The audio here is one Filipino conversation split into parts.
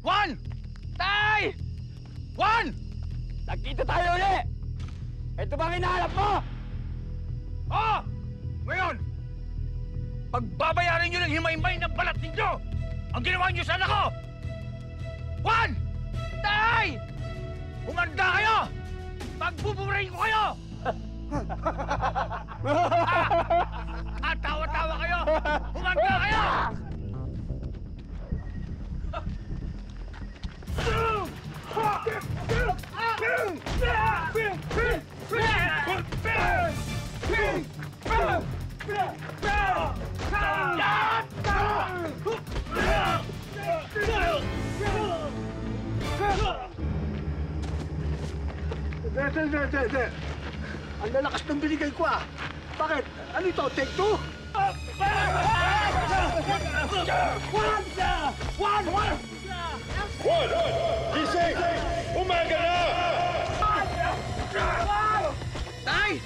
Juan! Tay! Juan! Nagkita tayo ulit! Ito bang hinahanap mo? Oo! Ngayon, pagbabayarin nyo ng himay-himay ng balat ninyo ang ginawa nyo sa anak ko! Juan! Tay! Humanda kayo! Pagbuburay ko kayo! At tawa-tawa kayo! Humanda kayo! Ang lalakas ng binigay ko ah! Bakit? Ano ito? Take two? Juan! Gising! Umaga na! Tay!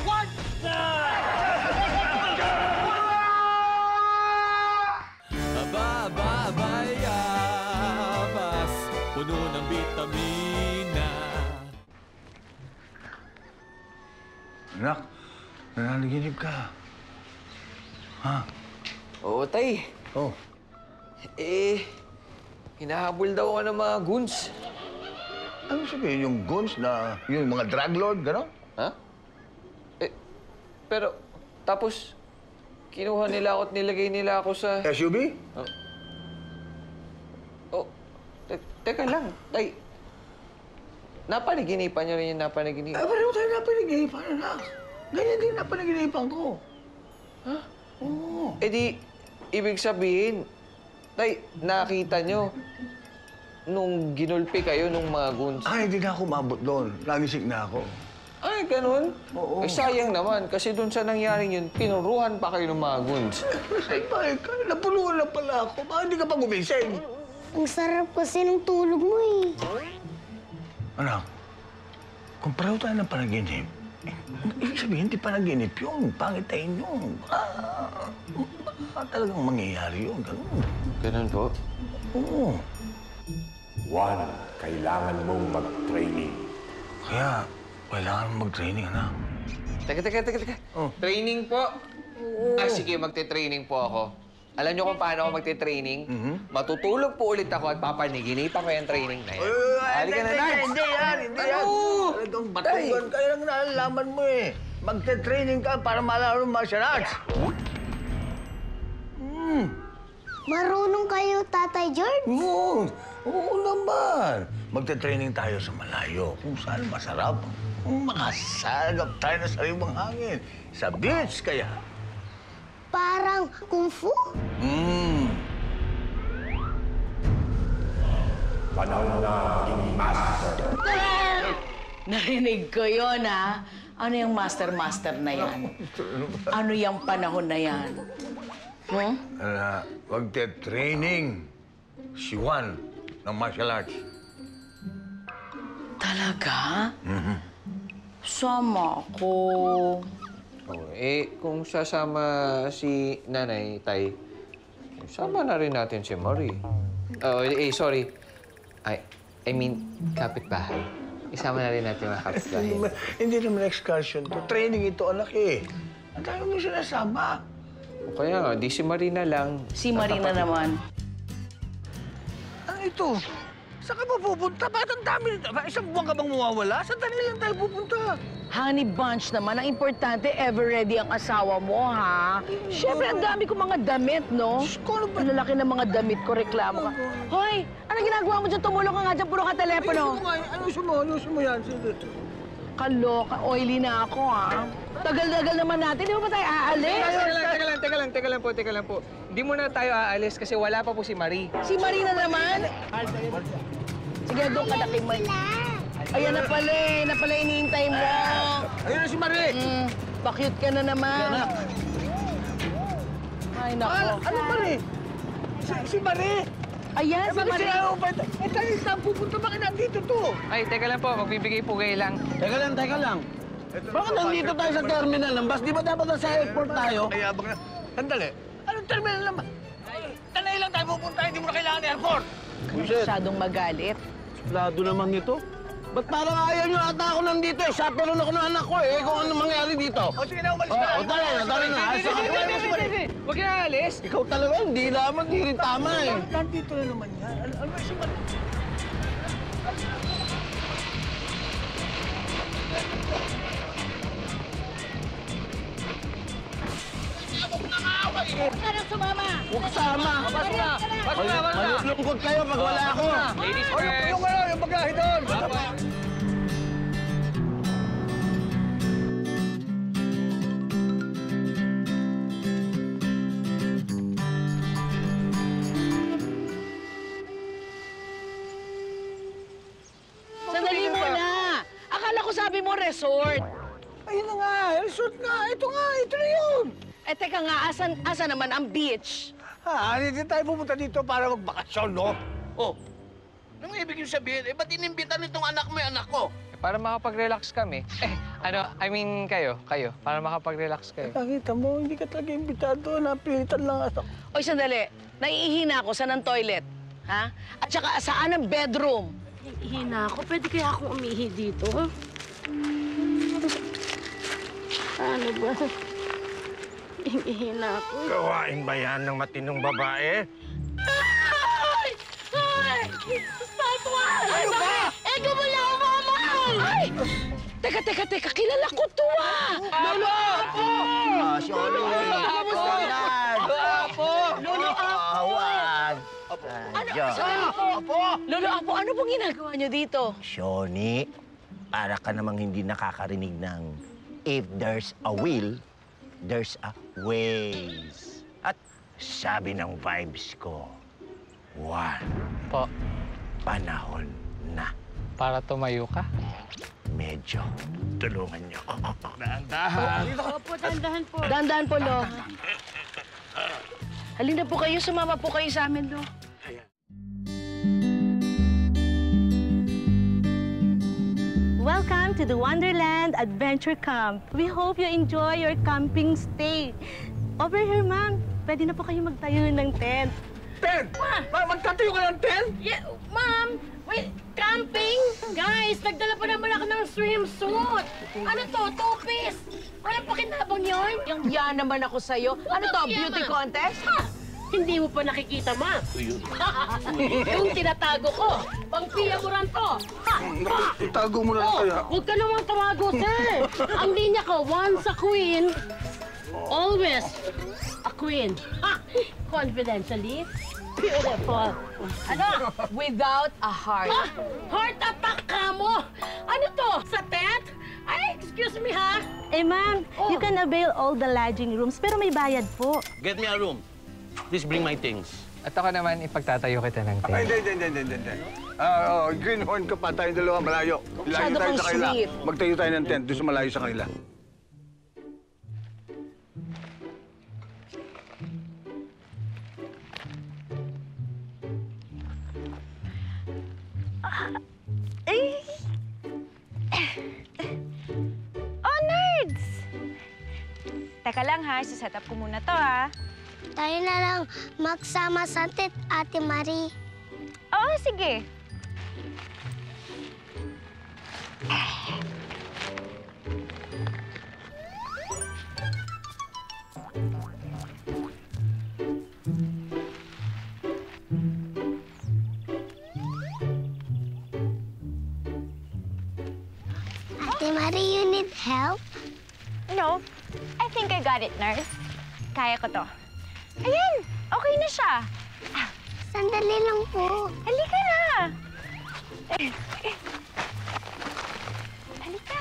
Juan! Bayabas, puno ng bitamina. Anak, nananaginip ka. Ha? Oo, tay. Oh. Hinahabol daw ako ng mga goons. Ano sabihin yung guns na yung mga drug lord, gano'n? Ha? Pero, tapos, kinuha nila ako at nilagay nila ako sa... SUV? Teka lang, tay. Napanaginipan niyo rin yung napanaginipan. Pareho tayo napanaginipan, anak. Ganyan din napanaginipan ko. Ha? Oo. Di, ibig sabihin, tay, nakita niyo nung ginulpi kayo nung mga goons. Ay, hindi na ako mabot doon. Nagising na ako. Ay, ganun? Oo. Sayang naman, kasi doon sa nangyaring yun, pinuruhan pa kayo ng mga goons. Ay, bakit? Napuluhan na pala ako. Bakit hindi ka pa gumising? Ang sarap kasi ng tulog mo eh. Anak, kung pareho tayo ng panaginip, ibig sabihin, hindi panaginip yun. Pangit tayo yun. Baka talagang mangyayari yun. Ganun. Ganun po? Oo. Juan, kailangan mong mag-training. Kaya, kailangan mag-training, anak. Teka. Oh. Training po? Sige, magte-training po ako. Alam niyo kung paano ako magte-training? Matutulog po ulit ako at papaniginipan ko yung training na yan. Halika na, Nars! Hindi yan. Talagang batugan kayo lang nalalaman mo eh. Magte-training ka para malaro ng martial arts. Marunong kayo, Tatay George? Oo naman. Magte-training tayo sa malayo kung saan masarap. Makasagap tayo ng sariwang hangin. Sa beach kaya. Parang kung fu? Panahon na maging master. Narinig ko yun, ha? Ano yung master-master na yan? Ano yung panahon na yan? Magte-training si Juan ng martial arts. Talaga? Sama ko. Kung sasama si Nanay, Tay, sama na rin natin si Marie. Sorry. I mean, kapitbahay. Isama na rin natin mga kapitbahay. Hindi naman excursion to. Training ito, anak eh. Ang tayo mo sinasama. Kaya nga, di si Marie na lang. Si Marina naman. Ano ito? Saan ka ba pupunta? Bakit ang dami nito? Isang buwan ka bang mawawala? Saan lang tayo pupunta? Honey Bunch naman, ang importante, ever ready ang asawa mo, ha? Siyempre, ang dami ko mga damit, no? Ano ba? Ang lalaki ng mga damit ko, reklamo ka. Hoy, ano ginagawa mo dyan? Tumulong ka nga dyan, puro ka telepono. Ano mo yan? Sige. Kaloka, oily na ako, ha? Tagal-tagal naman natin, di ba ba tayo aalis? Teka lang po. Hindi muna tayo aalis kasi wala pa po si Marie. Si Marina naman? Sige, doon ka na kay Marie. Ayan na pala iniintay mo. Ayun na si Marie! Pa-cute ka na naman. Ay, nako. Ano Marie? Si Marie! Ayan, si Marie. Tayo saan pupunta? Bakit nandito to? Ay, teka lang po. Magbibigay po kayo lang. Teka lang. Bakit nandito tayo sa terminal ng bus? Di ba dapat nasa airport tayo? Ay, abang na. Sandali. Anong terminal naman? Tanay tayo pupunta? Hindi mo na kailangan ng airport. Masyadong magalit. Lado naman nito. Ba't parang ayaw nyo ata ako nandito eh? Chaperon ako ng anak ko eh. Kung ano mangyari dito. O sige na, umalis na. Tara na. Huwag ka alis. Ikaw talaga, hindi naman, hindi rin tama eh. Nandito na naman yan. Ano ba isip mo? Huwag sama. Malulungkot kayo pag wala ako. Ladies O, yung bagahe doon. Sandali muna. Akala ko sabi mo resort. Ayun na nga, resort nga. Ito na yun. Eh, teka nga, asan naman ang beach? Hindi tayo pupunta dito para magbakasyon, no? Oh, anong ibig yung sabihin? Ba't inimbitan nitong anak mo yung anak ko? Para makapag-relax kami. Kayo, para makapag-relax kayo. Nakita mo, hindi ka talaga imbitado. Napilitan lang ako. Oy, sandali. Naiihina ako. Saan ang toilet? Ha? At saka, saan ang bedroom? Hina ako. Pwede kaya akong umihi dito? Ano ba? Hina ako. Gawain ba yan ng matinong babae? Ay! Ay! Patwa! Ano ba? Ego mo lang, mama! Ay! Teka. Kilala ko to, ah! Lolo! Apo! Lolo! Lolo, Apo! Lolo, Apo, ano pong ginagawa niyo dito? Shoni, para ka namang hindi nakakarinig ng if there's a will, there's a ways. At sabi ng vibes ko, Po, panahon na. para tumayo ka. Medyo tulungan niyo. Opo, dandahan po. Dandan po, Lo. Halina po kayo, sumama po kayo sa amin, Lo. Welcome to the Wonderland Adventure Camp. We hope you enjoy your camping stay. Over here, ma'am. Pwede na po kayo magtayo ng tent. Tent! Magtatayo ka ng tent? Yeah, ma'am! Wait, camping? Guys, nagdala pa naman ako ng swimsuit. Ano to, two-piece? Walang pakinabang yun? Yung yan naman ako sa'yo. Ano to, beauty contest? Ha! Hindi mo pa nakikita, ma. Yung tinatago ko. Pang-piyamuran to. Ha! Ha! Itago mo na lang kaya. Huwag ka naman tumago, sir. Ang linya ko, once a queen, always a queen. Ha! Confidentially, beautiful. Ano? Without a heart. Ha! Heart attack ka mo! Ano to? Sa tent? Ay, excuse me, ha? Eh, ma'am, you can avail all the lodging rooms, pero may bayad po. Get me a room. Please bring my things. At ako naman, ipagtatayo kita ng tent. Hindi. Greenhorn ka pa tayong dalawa, malayo. Masyado Ilayo tayo kang sa kanila. sweet. Magtayo tayo ng tent doon sa malayo sa kanila. Oh, nerds! Teka lang ha, set up ko muna to ha. Tayo na lang magsama sa tent, Ate Marie. Oo, sige. Ate Marie, you need help? No, I think I got it, nurse. Kaya ko to. Ayan, okay na siya. Sandali lang po. Halika na. Halika.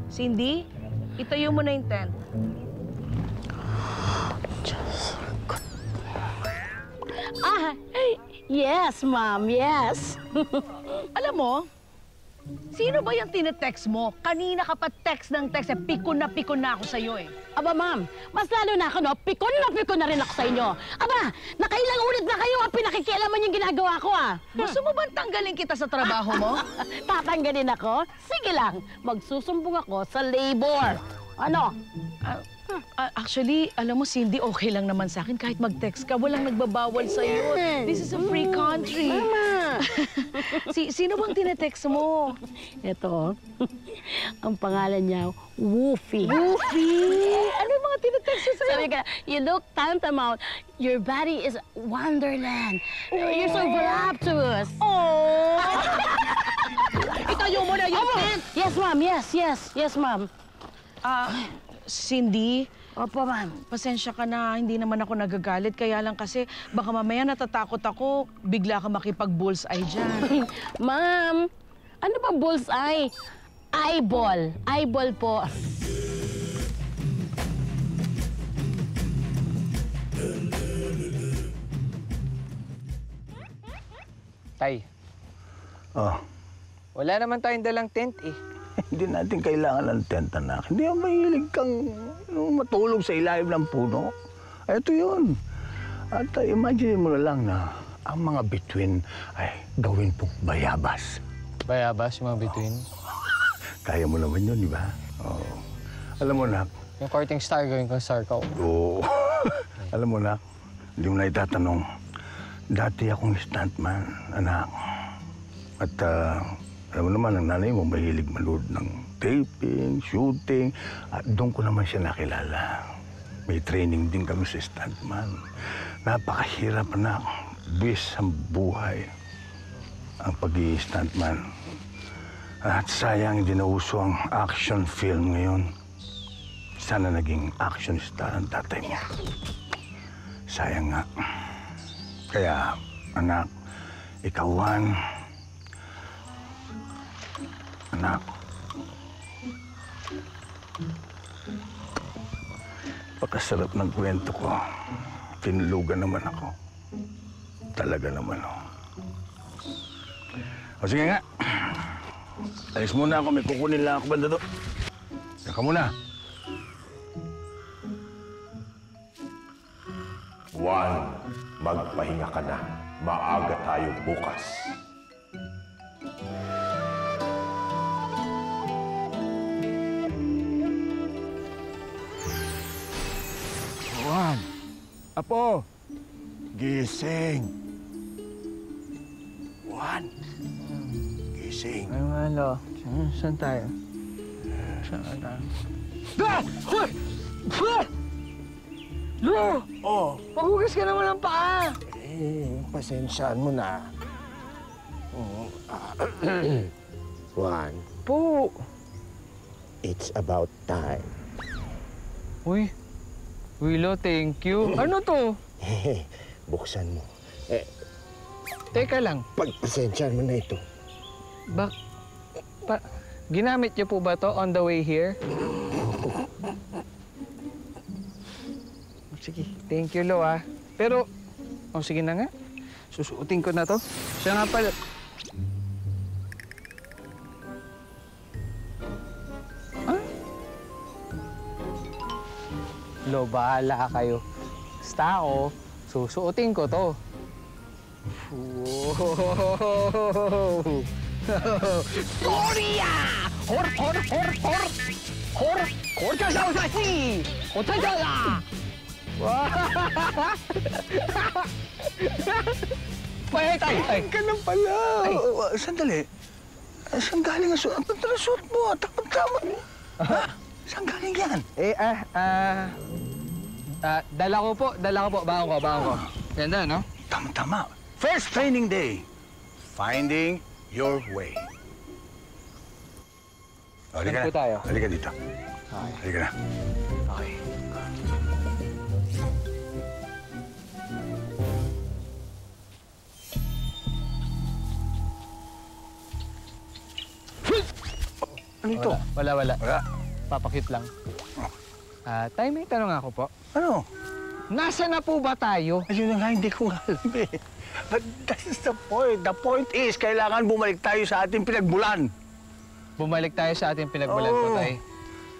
Cindy, itayo mo na yung tent. Ah, yes, ma'am, yes. Alam mo, Sino ba yung tinetext mo? Kanina ka pa text ng text. Pikon na ako sa'yo eh. Aba, ma'am, mas lalo na ako, no? Pikon na rin ako sa inyo. Aba, nakailang ulit na kayo ang pinakikialaman yung ginagawa ko, ah. Gusto mo bang tanggalin kita sa trabaho mo? Tatanggalin ako? Sige lang, magsusumbong ako sa labor. Ano? Actually, alam mo, Cindy, okay lang naman sa akin. Kahit mag-text ka, walang nagbabawal sa'yo. This is a free country. Mama! Sino bang tinetext mo? Ito, ang pangalan niya, Woofy. Woofy? Ano yung mga tinetext mo sa'yo? Sabi ka, you look tantamount. Your body is wonderland. You're so voluptuous. Oh! Itayo mo na yung tent! Yes, ma'am. Yes, ma'am. Cindy, Opo, ma'am. pasensya ka na, hindi naman ako nagagalit. Kaya lang kasi baka mamaya natatakot ako, bigla ka makipag-bullseye dyan. Ma'am, ano ba bullseye? Eyeball. Eyeball po. Tay, Oh, wala naman tayong dalang tent eh. hindi natin kailangan ng tent, anak. Hindi ang mahilig kang matulog sa ilalim ng puno. Ito yun. At imagine mo na lang na ang mga bituin ay gawin pong bayabas. Bayabas, yung mga between. Kaya mo naman yun, di ba? Oo. Alam mo, nak. Yung courting star gawin kong star ko. Oo. Alam mo, nak, hindi mo na itatanong. Dati akong stuntman, anak. At alam mo naman, ang nanay mo mahilig manood ng taping, shooting. At doon ko naman siya nakilala. May training din kami sa stuntman. Napakahirap, anak. Bis ang buhay ang pag-i-stuntman. At sayang hindi na uso ang action film ngayon. Sana naging action star ang tatay mo. Sayang nga. Kaya, anak, ikawan. Anak. Pakasarap ng kwento ko. Tinulugan naman ako. Talaga naman, oh. O sige nga. Alis muna ako. May kukunin lang ako banda to. Saka muna. Juan, magpahinga ka na. Maaga tayo bukas. Juan! Apo! Gising! Juan! Gising! Ay, malo. Saan tayo? Saan tayo? Lo! Oh! Maghugas ka naman ng paa! Pasensyaan mo na. Juan, Po! it's about time. Uy! Willow, thank you. Ano to? Buksan mo. Teka lang. Pagpasensyaan mo na ito. Ginamit niyo po ba to on the way here? Sige, thank you, Lo, ah. Pero, sige na nga. Susuotin ko na to. Siya nga pala. Lo, bahala kayo. Basta ako, susuotin ko to. Wow! Gloria! Hor! Ka sa usasi! Otajala! Ay, ka na pala. Sandali. Saan galing ang suot? Ang pantala suot mo. Takot-takot mo. Ha? Saan galing yan? Dala ko po. Baon ko. Ganda, no? Tama-tama. First training day. Finding your way. Halika Saan po tayo? Halika dito. Halika na. Okay. Ano ito? Wala. Wala. Papakit lang. Tay, may tanong ako po. Ano? Nasaan na po ba tayo? Ayun na nga, hindi ko nga alam eh. But that is the point. The point is, kailangan bumalik tayo sa ating pinagmulan. bumalik tayo sa ating pinagmulan po, Tay.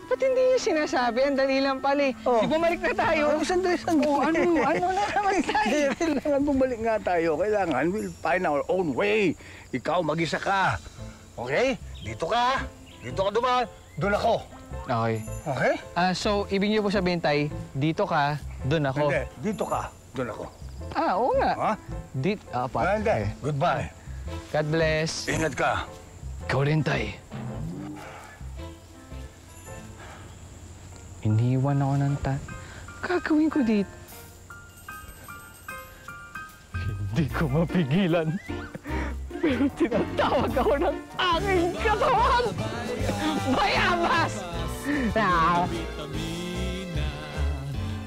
Ba't hindi niyo sinasabi? Ang dali lang pala eh. Di bumalik na tayo. Sandali. Ano na naman tayo? Kailangan bumalik nga tayo. Kailangan we'll find our own way. Ikaw, mag-isa ka. Okay? Dito ka. Dito ka dumaan. Doon ako. Okay. Okay? So, ibig niyo po sabihin, Tay, dito ka, doon ako. Hindi. Dito ka. Doon ako. Oo nga. Ha? Hindi. Goodbye. God bless. Ingat ka. Ikaw rin, Tay. Iniwan ako ng Gagawin ko dito. Hindi ko mapigilan. Pero tinatawag ako ng aking katawan! Bayabas! Vitamina,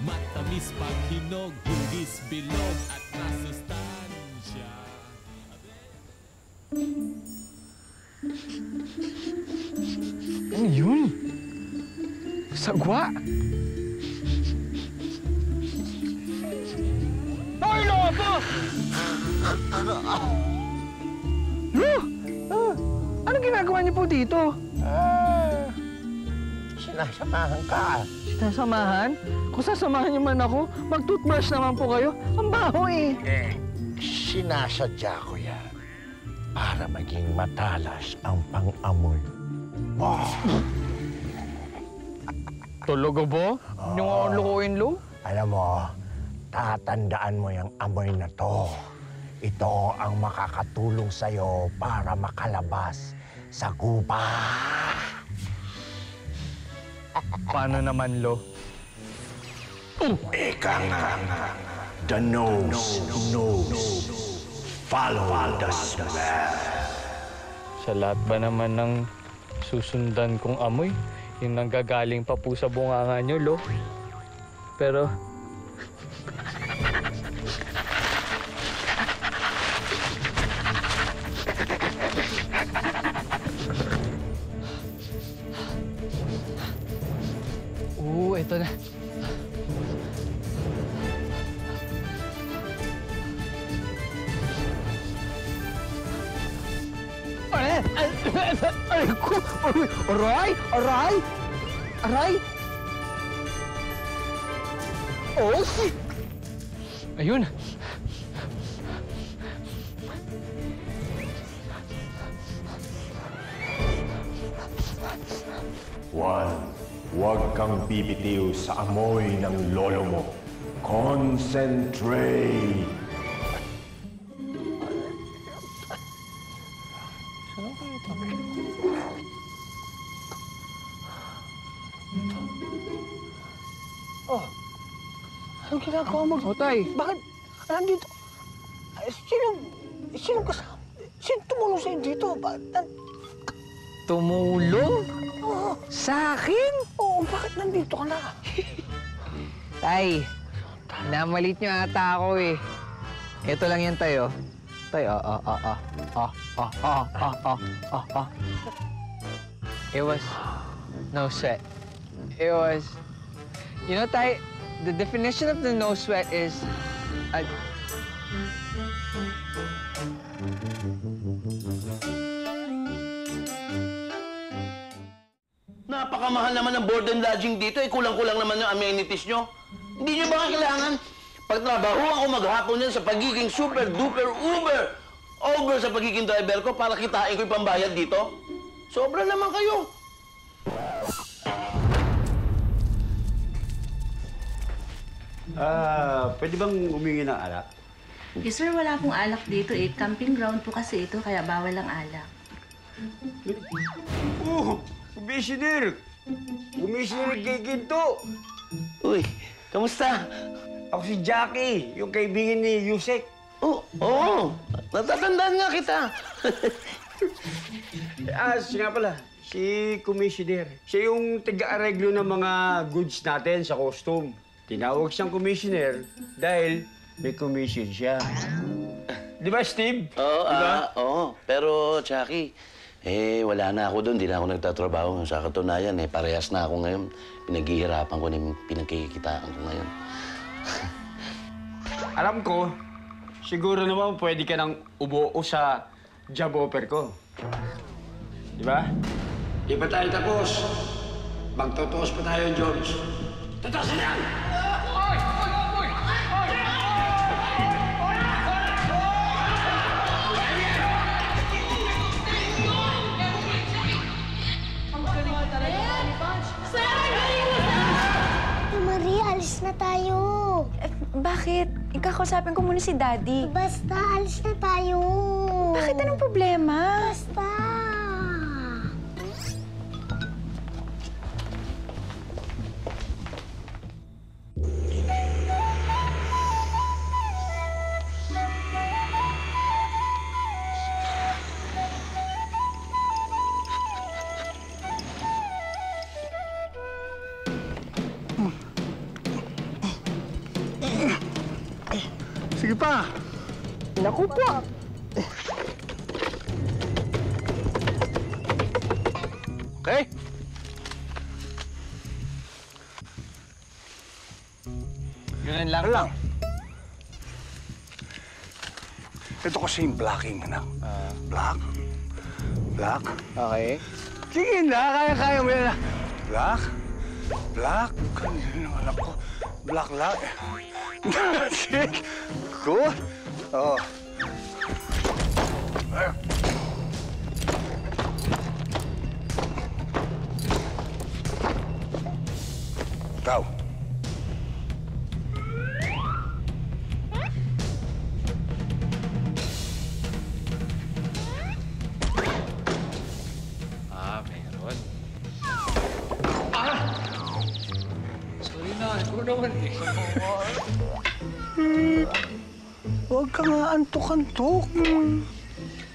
matamis pag hinog, hugis bilog at masustansya. Ano yun? Sagwa! Hoy, lobo! Anong ginagawa niyo po dito? Sinasamahan ka. Sinasamahan? Kung sasamahan niyo man ako, mag-toothbrush naman po kayo. Ang baho eh. Sinasadya ko yan para maging matalas ang pang-amoy mo. Talaga ba? Hindi nga akong lukuin, Lo? Alam mo, tatandaan mo yung amoy na to. Ito ang makakatulong sa'yo para makalabas sa guba. Paano naman, Lo? Eka nga, the nose knows. Follow the smell. Sa lahat ba naman ng susundan kong amoy, yung nanggagaling pa po sa bunganga nyo, Lo? Pero... ito na. Aray! Aray! Aray! Oh, shit! Ayun. Juan, huwag kang bibitiw sa amoy ng lolo mo. Concentrate! Anong ginagawa mo? Tay. Bakit? Nandito? Sino kasama? Sino tumulong sa'yo dito? Tumulong? Sa akin? Oo, bakit nandito ka na? Tay, namalit niyo ata ako eh. Ito lang yan, Tay, oh. Tay, It was no sweat. It was... You know, Tay, the definition of the no sweat is... Napakamahal naman ng board and lodging dito. Kulang-kulang naman yung amenities nyo. Hindi nyo ba kailangan pagtrabaho ako maghapon yan sa pagiging super-duper over sa pagiging driver ko para kitain ko yung pambayad dito? Sobra naman kayo. Pwede bang humingi ng alak? Yes, sir, wala pong alak dito eh. Camping ground po kasi ito, kaya bawal ang alak. Commissioner! Commissioner kay Ginto! Uy, kamusta? Ako si Jackie, yung kaibigan ni Yusek. Oo, natatandaan nga kita. Siya nga pala, si Commissioner. Siya yung taga-areglo ng mga goods natin sa costume. Tinawag siyang Commissioner dahil may commission siya. Di ba, Steve? Oo, diba? oo. Pero, Jackie, wala na ako doon. Di na ako nagtatrabaho. Sa katunayan, parehas na ako ngayon. Pinaghihirapan ko na yung pinagkikitaan ko ngayon. Alam ko, siguro naman pwede ka nang umuo sa job offer ko. Di ba? Di pa tayo tapos. Magtotoos pa tayo, George. Totosin na yan! Marie, alis na tayo. Bakit? Ikakausapin ko muna si Daddy. Basta, alis na tayo. Bakit? Anong problema? Basta. Sige pa. Naku po. Okay? Ganun lang. Ano lang? Ito kasi yung blocking, anak. Black. Black. Okay. Sige na, kaya mo yan. Black. Black. Kanina ng anak ko. Black, black. Sige. Good. Oh. Ikaw. Meron. Sorry na, ikaw naman eh. Huwag ka nga antok-antok.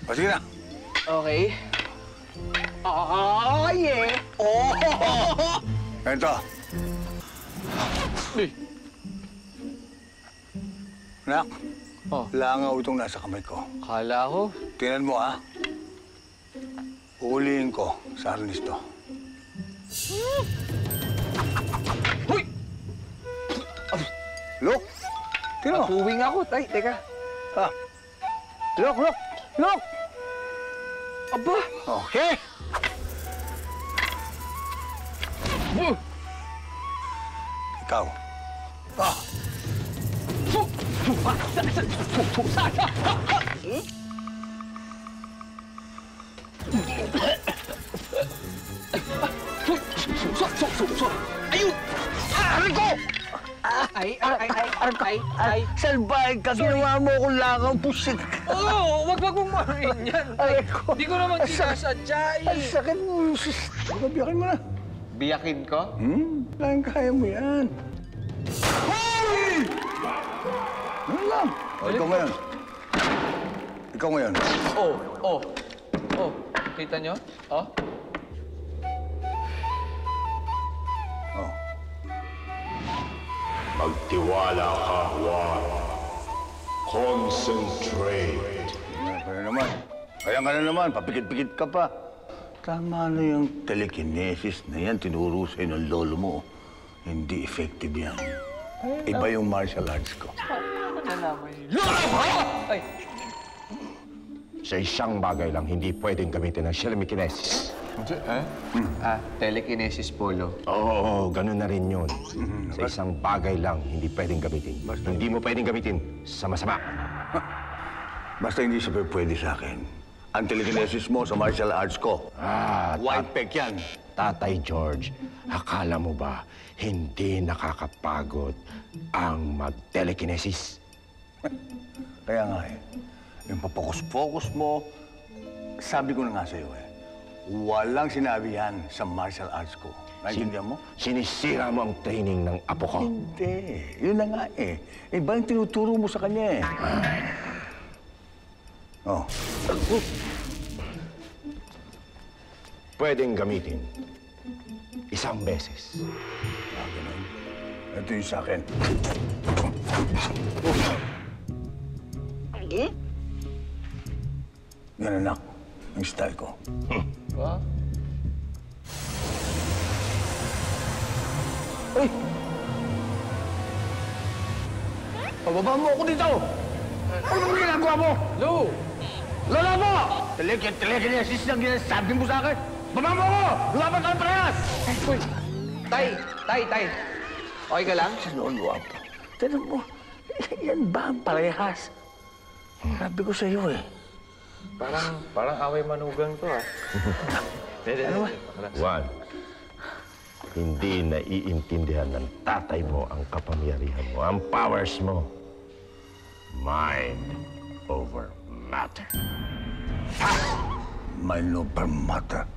O, sige na. Okay. Oh, yeah! Oh! Ito. Nak, langaw itong nasa kamay ko. Kala ko. Tingnan mo, ha? Uulihin ko sa arnis to. Hoy! Look! Tingnan mo. Napuwing ako, tay. Teka. Ah. Look, look! Look! Aba! Okay. Ikaw. Ah. Ayun! Aray ko! Ay! Salbahe ka, ginawa mo akong langaw, pusit ka. Oo! Wag mong marin yan. Hindi ko naman sinasadya eh. Ang sakit mo. Baka biyakin mo na. Biyakin ko? Kaya mo yan. Hoy! Ano lang? O, ikaw ngayon. Ikaw ngayon. Oh. Kita nyo? Oh. Oh. Magtiwala ka, Juan. Concentrate. Kaya naman. Kaya ka na naman. Papikit-pikit ka pa. Tama na yung telekinesis na yan. Tinuro sa'yo ng lolo mo. Hindi effective yan. Iba yung martial arts ko. Ay! Sa isang bagay lang, hindi pwedeng gamitin ng telekinesis. Telekinesis polo. Oo, ganun na rin yun. Sa isang bagay lang, hindi pwedeng gamitin. Hindi mo pwedeng gamitin sa masama. Basta hindi siya pwede sa akin. Ang telekinesis mo sa martial arts ko. White peg yan. Tatay George, akala mo ba hindi nakakapagod ang mag-telekinesis? Kaya nga eh, yung papokus-focus mo, sabi ko na nga sa'yo eh, walang sinabi yan sa martial arts ko. Naintindihan mo? Sinisira mo ang training ng apo ko. Hindi. Yun na nga eh. Iba yung tinuturo mo sa kanya eh. Oh. Pwedeng gamitin. Isang beses. Ganun. Ito yung sa akin. Yan anak, yung style ko. Uy! Pababa mo ako dito! Ano ba ginagawa mo? Lou! Lola mo! Telekinesis ang ginasabi mo sa akin. Baba mo ako! Lumaban ka ng parehas! Uy! Tay! Okay ka lang? Sinulwa po. Tignan mo, yan ba ang parehas? Sabi ko sa iyo eh. Parang away manugang to, ah. Ano ba? Juan, hindi naiintindihan ng tatay mo ang kapangyarihan mo, ang powers mo. Mind over matter. Mind over matter.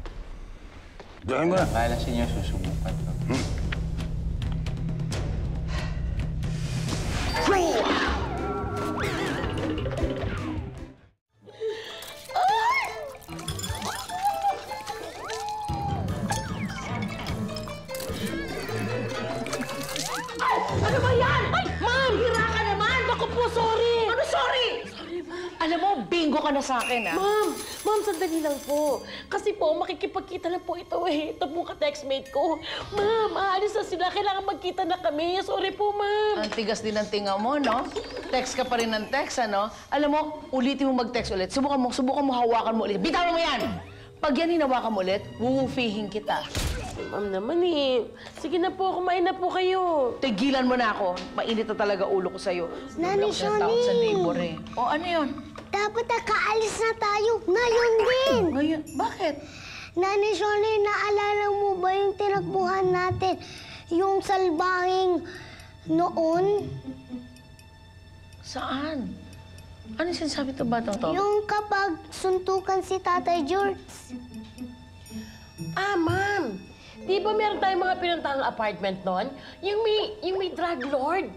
Gawin mo na. Kaya lang siya susubukan to. Ano ba yan? Ay, ma'am! Hira ka naman! Naku po, sorry! Ano sorry? Alam mo, bingo ka na sa akin, ah. Ma'am, sandali lang po. Kasi po, makikipagkita na po ito eh. Ito po ka-textmate ko. Ma'am, aalis na sila. Kailangan magkita na kami. Sorry po, ma'am. Ang tigas din ng tinga mo, no? Text ka pa rin ng text, ano? Alam mo, ulitin mo mag-text ulit. Subukan mo hawakan mo ulit. Bitawan mo yan! Pag yan hinawakan mo ulit, wuwufihin kita. Ma'am naman eh. Sige na po, kumain na po kayo. Tigilan mo na ako. Mainit na talaga ulo ko sa'yo. Nani Wala akong takot sa Shoni. neighbor eh. O, ano yun? Dapat nakaalis na tayo. Ngayon din. Ngayon? Bakit? Nani Shoni, naalala mo ba yung tinakbuhan natin? Yung salbahing noon? Saan? Ano sinasabi ito batang to? Yung kapag suntukan si Tatay George. Ah, ma'am. Di ba meron tayong mga pinuntahan apartment noon? Yung may drug lord.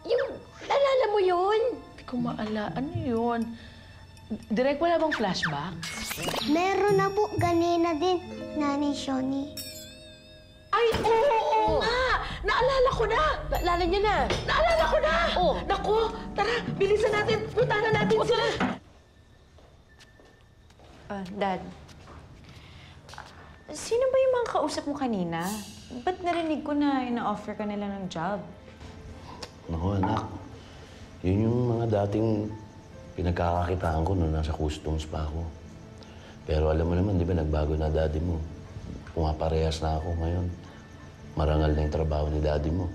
Yung, alala mo yun? Hindi ko maala. Ano yun? Direk, wala bang flashback? Meron na po ganina din, Nani Shoni. Ay, oo nga! Naalala ko na! Naalala niya na! Naalala ko na! Oh. Naku! Tara, bilisan natin! Puntahan na natin sila! Dad. Sino ba yung mga kausap mo kanina? Ba't narinig ko na ina-offer ka nila ng job? Naku, anak. Yun yung mga dating pinagkakakitaan ko nung nasa customs pa ako. Pero alam mo naman, di ba, nagbago na daddy mo. Pumaparehas na ako ngayon. Marangal na yung trabaho ni daddy mo.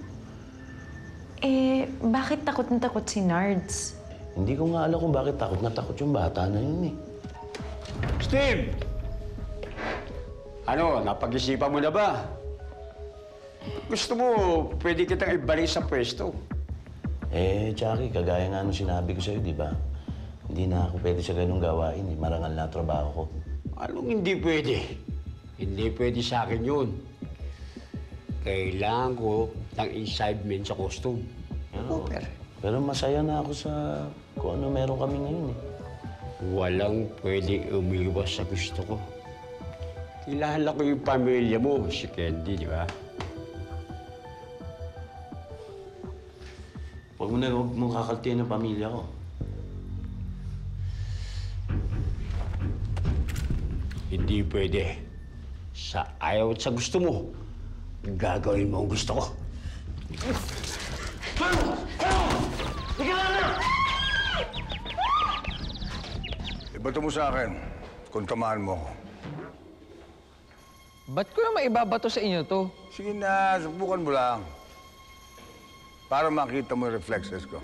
Bakit takot na takot si Nards? Hindi ko nga alam kung bakit takot na takot yung bata na yun eh. Steve! Ano, napag-isipan mo na ba? Gusto mo, pwede kitang ibalik sa pwesto. Chucky, kagaya nga nung sinabi ko sa'yo, di ba? Hindi na ako pwede sa ganung gawain eh. Marangal na trabaho ko. Anong hindi pwede? Hindi pwede sa akin yun. Kailangan ko ng assignment sa costume. Pero masaya na ako sa kung ano meron kami ngayon eh. Walang pwedeng umiwas sa gusto ko. Kilala ko yung pamilya mo, si Candy, di ba? Huwag mong kakaltihan ng pamilya ko. Hindi pwede. Sa ayaw at sa gusto mo, gagawin mo ang gusto ko. Ibato mo sa akin kung tamaan mo ako. Ba't ko na maibabato sa inyo to? Sige na, subukan mo lang. Para makita mo yung reflexes ko.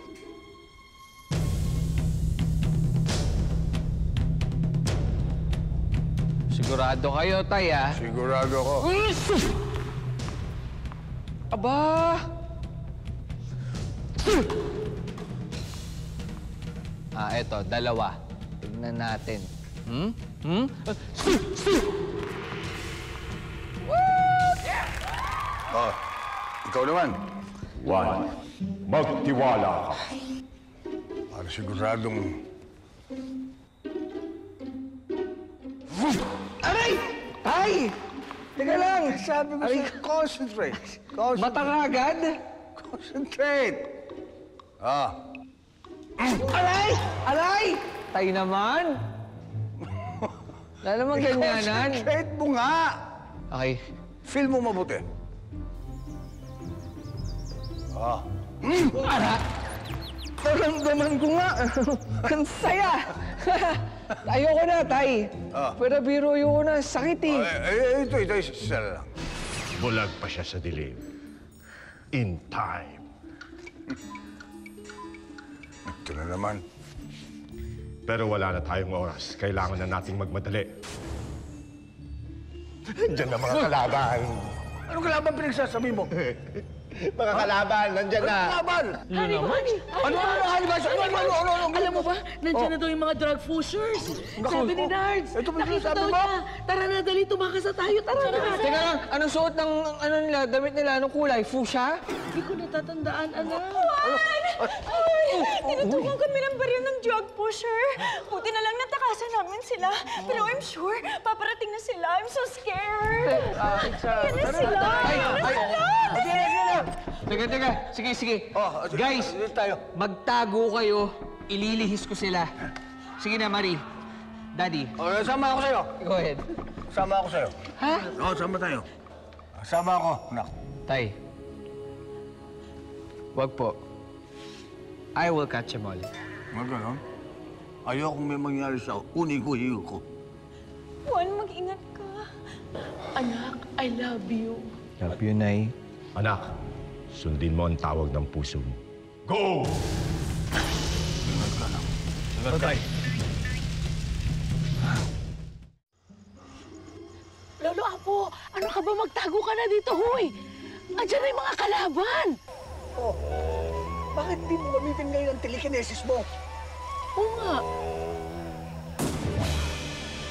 Sigurado kayo, Tay, ah? Sigurado ako. Aba! Eto, dalawa. Tignan natin. Oh, ikaw naman. Juan, magtiwala ka. Para siguradong... Aray! Tay! Teka lang! Sabi ko sa'yo, concentrate. Mata ka agad? Concentrate! Aray! Aray! Tay naman! Wala naman ganyanan. Concentrate mo nga! Okay. Feel mo mabuti. Ara! Nararamdaman ko nga. Ang saya. Ayoko na, Tay. Pero biro yun na. Sakit eh. Ito, isa lang. Bulag pa siya sa dilim. In time. Ito na naman. Pero wala na tayong oras. Kailangan na nating magmadali. Diyan na mga kalaban. Anong kalaban pinagsasabi mo? Mga kalaban, nandyan na. Kalaban! Honey Bunch! Ano? Alam mo ba, nandiyan na daw yung mga drug pushers. Sabi ni Nards, Ito ba yung nakita sabi daw mo? niya. Tara na, dali, tumakas na tayo. Tara na. Teka lang, anong suot ng damit nila? Anong kulay? Fuchsia? Hindi ko natatandaan, anak. Tinutukan kami ng baril ng drug pusher. Buti na lang natakasan namin sila. Pero I'm sure, paparating na sila. I'm so scared. Yan na sila. Teka. Sige. Guys, magtago kayo. Ililihis ko sila. Sige na, Marie. Daddy. Sama ako sa'yo. Go ahead. Sama ako sa'yo. Ha? Oo, sama tayo. Sama ako, anak. Tay. Wag po. I will catch them all. Magano? Ayokong may mangyari sa uni ko, hiyo ko. Juan, mag-ingat ka. Anak, I love you. Love you, Nay. Anak, sundin mo ang tawag ng puso mo. Go! Sagat ka. Lolo Apo, ano ka ba? Magtago ka na dito, huy! Andiyan na yung mga kalaban! Oh, bakit di mo gamitin ngayon ang telekinesis mo? Oo nga.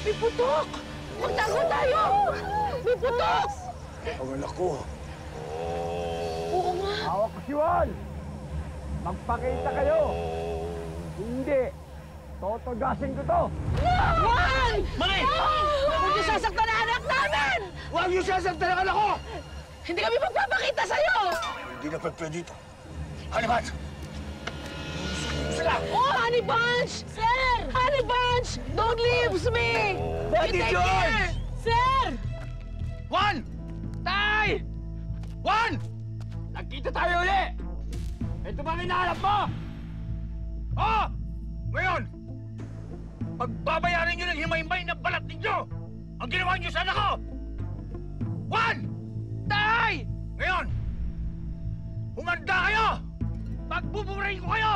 May putok! Magtago tayo! May putok! Ang anak ko. Oo nga. Hawak ko si Juan! Magpakita kayo! Hindi! Totogasin ko to! Juan! Mari! Huwag niyo sasaktan ang anak namin! Huwag niyo sasaktan ang anak ko! Hindi kami magpapakita sa'yo! Hindi na pwede dito. Halimat! Sila! Oh, Honey Bunch! Sir! Honey Bunch! Don't leave me! Daddy You take George! care! Sir! Juan! Tay! Juan! Nagkita tayo uli! Ito ba hinahanap mo? Oh! Ngayon! Pagbabayaran nyo ng himay-himay na balat ninyo! Ang ginawa nyo sa anak ko! Juan! Tay! Ngayon! Humanda kayo! Pagbuburahin ko kayo!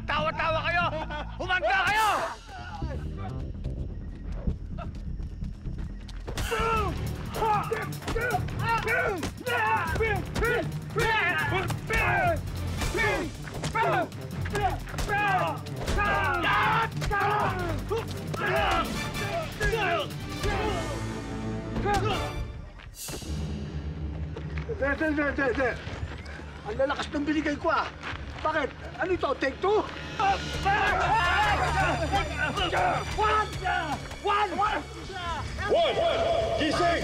Tawa-tawa kayo! Humanda kayo! Ang lalakas ng binigay ko ah! Bakit? Ano ito? Take two? One! Gising!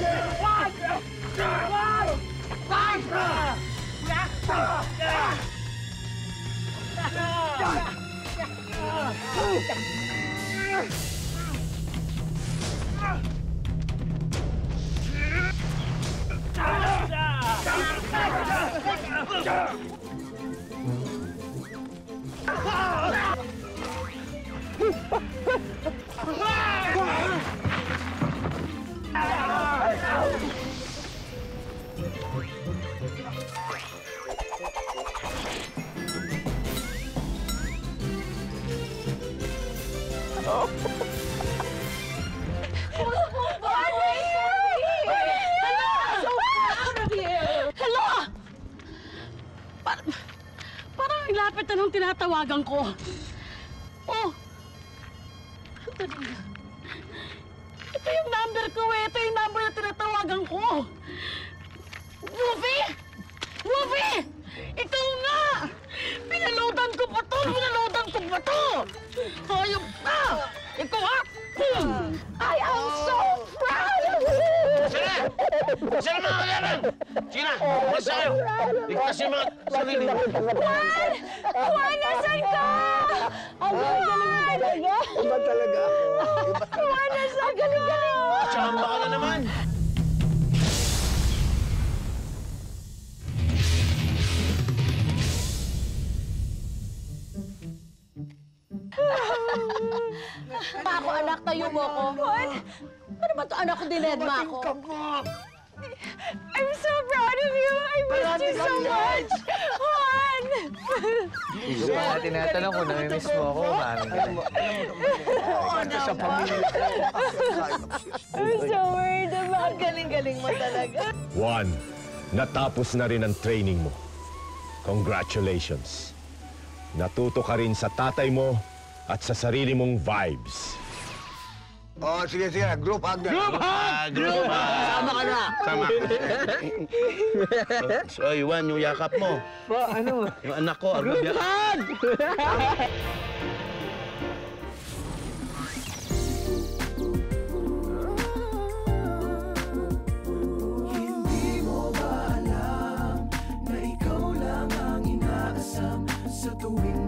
Hello! Parang ang lapit na nung tinatawagan ko. Oh! Ito yung number ko eh. Ito yung number na tinatawagan ko. Wolfie! Wolfie! Ikaw nga! Pinaloadan ko pa to! Hayop ka! Ikaw ha! I am so proud of you! Sila! Sila mga kalaban! Sige na! Basta kayo! Ligtas yung mga sarili mo! Juan! Juan, nasan ka? Ang galing mo talaga. Iba talaga. Juan, nasan ka? Galing mo! Tsamba ka na naman! Pa ako, anak, tayo mo ko. Juan! Ano ba to, anak ko, dinedma ako? I'm so proud of you! I missed you so much! Juan! Hindi ko pa tinatanong kung namimiss mo ako, mami. Sa pamilya. I'm so worried about Ang galing-galing mo talaga. Juan, natapos na rin ang training mo. Congratulations. Natuto ka rin sa tatay mo at sa sarili mong vibes. Oh, sige. Group hug na. Group hug! Group hug! Sama ka na. Sama. So, Juan, yung yakap mo. Ano? Yung anak ko, Group hug! Hindi mo ba alam na ikaw lang ang inaasam sa tuwing